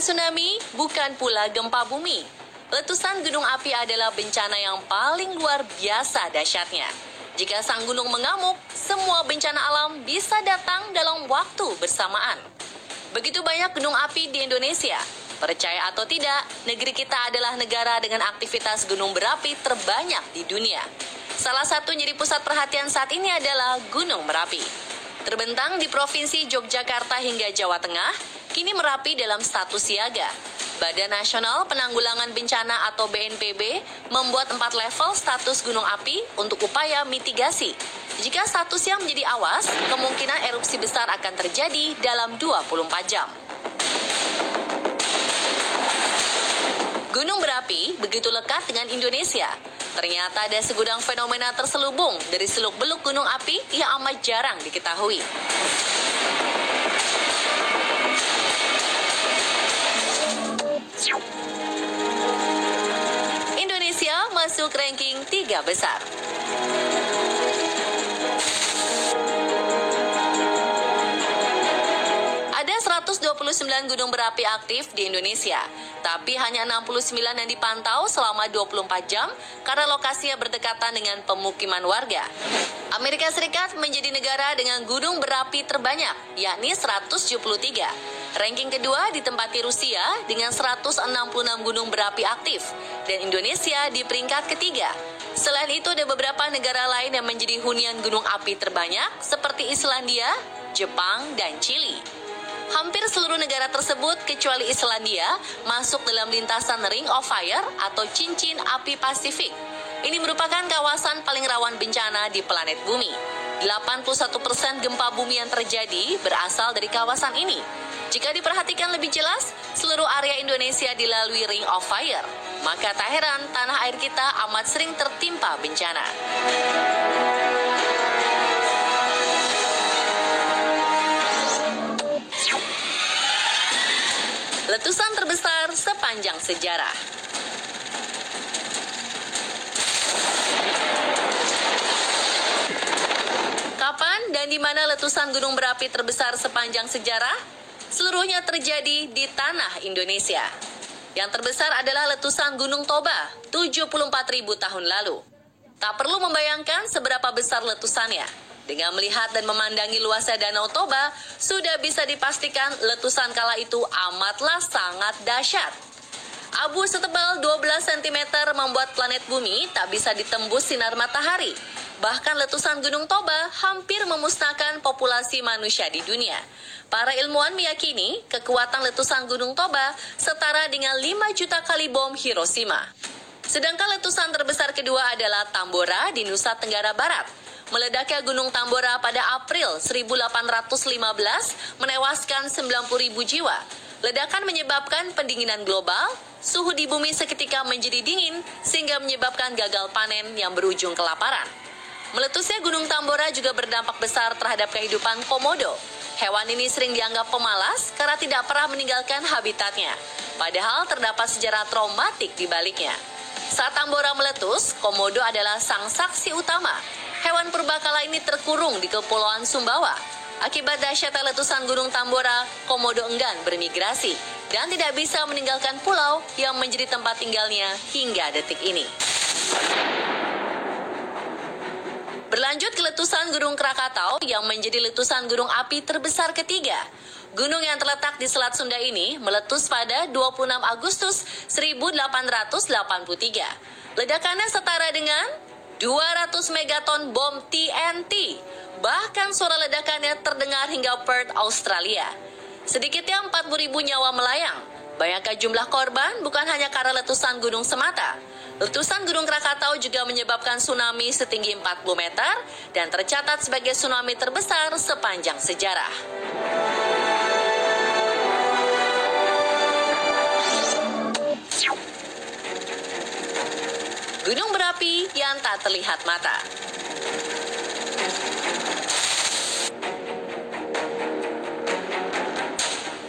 tsunami, bukan pula gempa bumi. Letusan gunung api adalah bencana yang paling luar biasa dahsyatnya. Jika sang gunung mengamuk, semua bencana alam bisa datang dalam waktu bersamaan. Begitu banyak gunung api di Indonesia. Percaya atau tidak, negeri kita adalah negara dengan aktivitas gunung berapi terbanyak di dunia. Salah satu jadi pusat perhatian saat ini adalah Gunung Merapi. Terbentang di Provinsi Yogyakarta hingga Jawa Tengah, kini Merapi dalam status siaga. Badan Nasional Penanggulangan Bencana atau BNPB membuat 4 level status gunung api untuk upaya mitigasi. Jika statusnya menjadi awas, kemungkinan erupsi besar akan terjadi dalam 24 jam. Gunung berapi begitu lekat dengan Indonesia. Ternyata ada segudang fenomena terselubung dari seluk-beluk gunung api yang amat jarang diketahui. Indonesia masuk ranking 3 besar. Ada 129 gunung berapi aktif di Indonesia, tapi hanya 69 yang dipantau selama 24 jam karena lokasinya berdekatan dengan pemukiman warga. Amerika Serikat menjadi negara dengan gunung berapi terbanyak, yakni 173. Ranking kedua ditempati Rusia dengan 166 gunung berapi aktif, dan Indonesia di peringkat ketiga. Selain itu ada beberapa negara lain yang menjadi hunian gunung api terbanyak seperti Islandia, Jepang, dan Chili. Hampir seluruh negara tersebut kecuali Islandia masuk dalam lintasan Ring of Fire atau cincin api Pasifik. Ini merupakan kawasan paling rawan bencana di planet bumi. 81% gempa bumi yang terjadi berasal dari kawasan ini. Jika diperhatikan lebih jelas, seluruh area Indonesia dilalui Ring of Fire. Maka tak heran tanah air kita amat sering tertimpa bencana. Letusan terbesar sepanjang sejarah. Kapan dan di mana letusan gunung berapi terbesar sepanjang sejarah? Seluruhnya terjadi di tanah Indonesia. Yang terbesar adalah letusan Gunung Toba, 74.000 tahun lalu. Tak perlu membayangkan seberapa besar letusannya. Dengan melihat dan memandangi luasnya Danau Toba, sudah bisa dipastikan letusan kala itu amatlah sangat dahsyat. Abu setebal 12 cm membuat planet bumi tak bisa ditembus sinar matahari. Bahkan letusan Gunung Toba hampir memusnahkan populasi manusia di dunia. Para ilmuwan meyakini kekuatan letusan Gunung Toba setara dengan 5 juta kali bom Hiroshima. Sedangkan letusan terbesar kedua adalah Tambora di Nusa Tenggara Barat. Meledaknya Gunung Tambora pada April 1815 menewaskan 90.000 jiwa. Ledakan menyebabkan pendinginan global, suhu di bumi seketika menjadi dingin sehingga menyebabkan gagal panen yang berujung kelaparan. Meletusnya Gunung Tambora juga berdampak besar terhadap kehidupan komodo. Hewan ini sering dianggap pemalas karena tidak pernah meninggalkan habitatnya. Padahal terdapat sejarah traumatik di baliknya. Saat Tambora meletus, komodo adalah sang saksi utama. Hewan purbakala ini terkurung di Kepulauan Sumbawa. Akibat dahsyatnya letusan Gunung Tambora, komodo enggan bermigrasi dan tidak bisa meninggalkan pulau yang menjadi tempat tinggalnya hingga detik ini. Berlanjut ke letusan Gunung Krakatau yang menjadi letusan gunung api terbesar ketiga. Gunung yang terletak di Selat Sunda ini meletus pada 26 Agustus 1883. Ledakannya setara dengan 200 megaton bom TNT. Bahkan suara ledakannya terdengar hingga Perth, Australia. Sedikitnya 40.000 nyawa melayang. Bayangkan jumlah korban bukan hanya karena letusan gunung semata. Letusan Gunung Krakatau juga menyebabkan tsunami setinggi 40 meter dan tercatat sebagai tsunami terbesar sepanjang sejarah. Gunung berapi yang tak terlihat mata.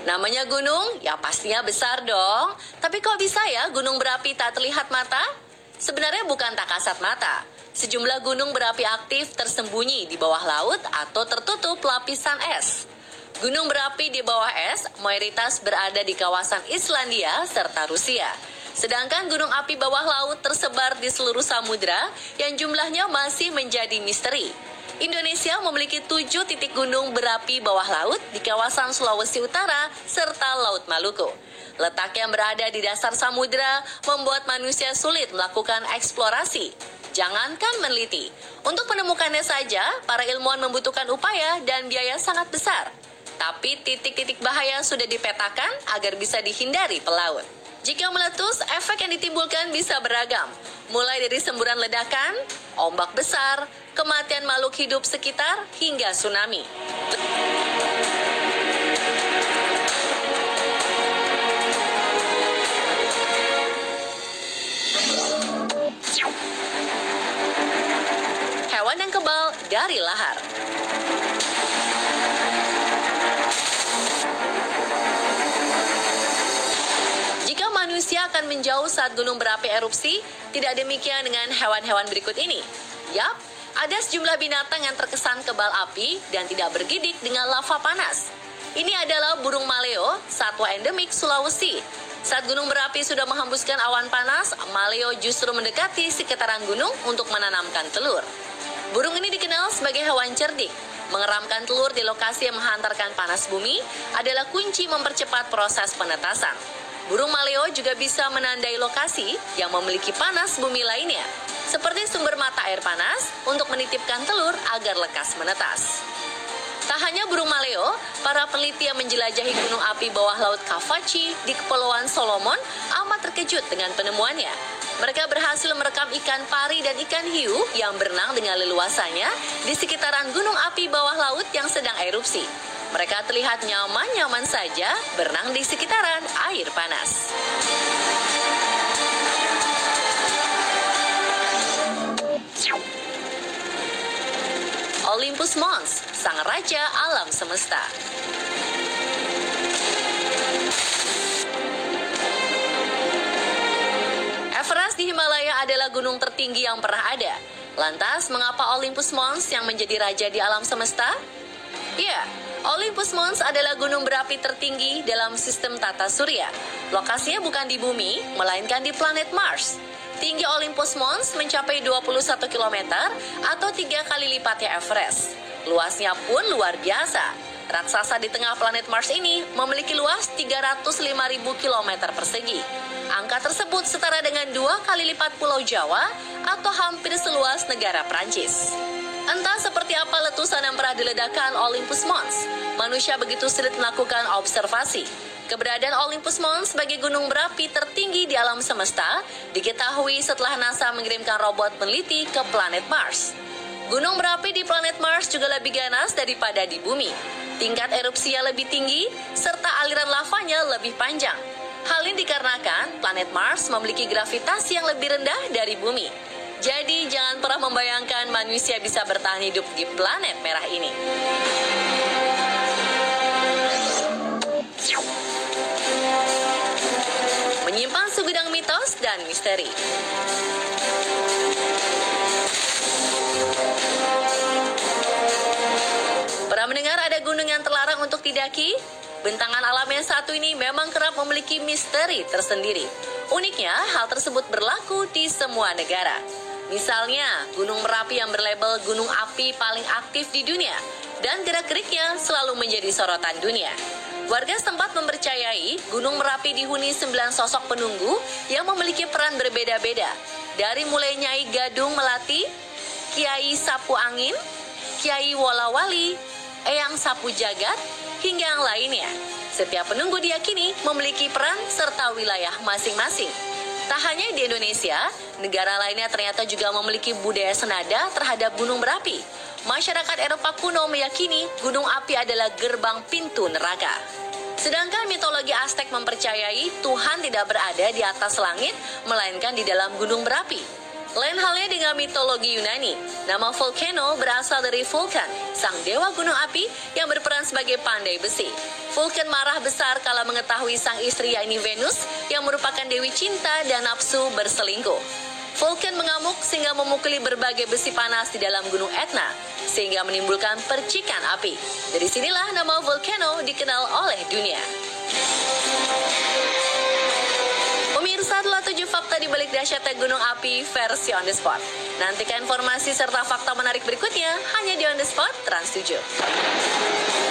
Namanya gunung, ya pastinya besar dong. Tapi kok bisa ya gunung berapi tak terlihat mata? Sebenarnya bukan tak kasat mata. Sejumlah gunung berapi aktif tersembunyi di bawah laut atau tertutup lapisan es. Gunung berapi di bawah es mayoritas berada di kawasan Islandia serta Rusia. Sedangkan gunung api bawah laut tersebar di seluruh samudra yang jumlahnya masih menjadi misteri. Indonesia memiliki 7 titik gunung berapi bawah laut di kawasan Sulawesi Utara serta Laut Maluku. Letak yang berada di dasar samudra membuat manusia sulit melakukan eksplorasi. Jangankan meneliti, untuk menemukannya saja para ilmuwan membutuhkan upaya dan biaya sangat besar. Tapi titik-titik bahaya sudah dipetakan agar bisa dihindari pelaut. Jika meletus, efek yang ditimbulkan bisa beragam, mulai dari semburan ledakan, ombak besar, kematian makhluk hidup sekitar, hingga tsunami. Hewan yang kebal dari lahar. Manusia akan menjauh saat gunung berapi erupsi, tidak demikian dengan hewan-hewan berikut ini. Yap, ada sejumlah binatang yang terkesan kebal api dan tidak bergidik dengan lava panas. Ini adalah burung maleo, satwa endemik Sulawesi. Saat gunung berapi sudah menghembuskan awan panas, maleo justru mendekati sekitaran gunung untuk menanamkan telur. Burung ini dikenal sebagai hewan cerdik. Mengeramkan telur di lokasi yang menghantarkan panas bumi adalah kunci mempercepat proses penetasan. Burung maleo juga bisa menandai lokasi yang memiliki panas bumi lainnya, seperti sumber mata air panas untuk menitipkan telur agar lekas menetas. Tak hanya burung maleo, para peneliti yang menjelajahi gunung api bawah laut Kavachi di Kepulauan Solomon amat terkejut dengan penemuannya. Mereka berhasil merekam ikan pari dan ikan hiu yang berenang dengan leluasanya di sekitaran gunung api bawah laut yang sedang erupsi. Mereka terlihat nyaman-nyaman saja berenang di sekitaran air panas. Olympus Mons, sang raja alam semesta. Everest di Himalaya adalah gunung tertinggi yang pernah ada. Lantas, mengapa Olympus Mons yang menjadi raja di alam semesta? Ya, Olympus Mons adalah gunung berapi tertinggi dalam sistem tata surya. Lokasinya bukan di bumi, melainkan di planet Mars. Tinggi Olympus Mons mencapai 21 km atau 3 kali lipatnya Everest. Luasnya pun luar biasa. Raksasa di tengah planet Mars ini memiliki luas 305.000 km persegi. Angka tersebut setara dengan 2 kali lipat Pulau Jawa atau hampir seluas negara Prancis. Entah seperti apa letusan yang pernah diledakkan Olympus Mons, manusia begitu sulit melakukan observasi. Keberadaan Olympus Mons sebagai gunung berapi tertinggi di alam semesta diketahui setelah NASA mengirimkan robot peneliti ke planet Mars. Gunung berapi di planet Mars juga lebih ganas daripada di bumi. Tingkat erupsinya lebih tinggi, serta aliran lavanya lebih panjang. Hal ini dikarenakan planet Mars memiliki gravitasi yang lebih rendah dari bumi. Jadi jangan pernah membayangkan manusia bisa bertahan hidup di planet merah ini. Menyimpan segudang mitos dan misteri. Pernah mendengar ada gunung yang terlarang untuk didaki? Bentangan alam yang satu ini memang kerap memiliki misteri tersendiri. Uniknya, hal tersebut berlaku di semua negara. Misalnya, Gunung Merapi yang berlabel gunung api paling aktif di dunia dan gerak-geriknya selalu menjadi sorotan dunia. Warga setempat mempercayai Gunung Merapi dihuni 9 sosok penunggu yang memiliki peran berbeda-beda. Dari mulai Nyai Gadung Melati, Kiai Sapu Angin, Kiai Wolawali, Eyang Sapu Jagat, hingga yang lainnya. Setiap penunggu diyakini memiliki peran serta wilayah masing-masing. Tak hanya di Indonesia, negara lainnya ternyata juga memiliki budaya senada terhadap gunung berapi. Masyarakat Eropa kuno meyakini gunung api adalah gerbang pintu neraka. Sedangkan mitologi Aztek mempercayai Tuhan tidak berada di atas langit, melainkan di dalam gunung berapi. Lain halnya dengan mitologi Yunani, nama Volcano berasal dari Vulcan, sang dewa gunung api yang berperan sebagai pandai besi. Vulcan marah besar kala mengetahui sang istri yakni Venus yang merupakan dewi cinta dan nafsu berselingkuh. Vulkan mengamuk sehingga memukuli berbagai besi panas di dalam gunung Etna, sehingga menimbulkan percikan api. Dari sinilah nama volcano dikenal oleh dunia. Pemirsa, itulah 7 fakta di balik dahsyatnya gunung api versi On The Spot. Nantikan informasi serta fakta menarik berikutnya hanya di On The Spot Trans 7.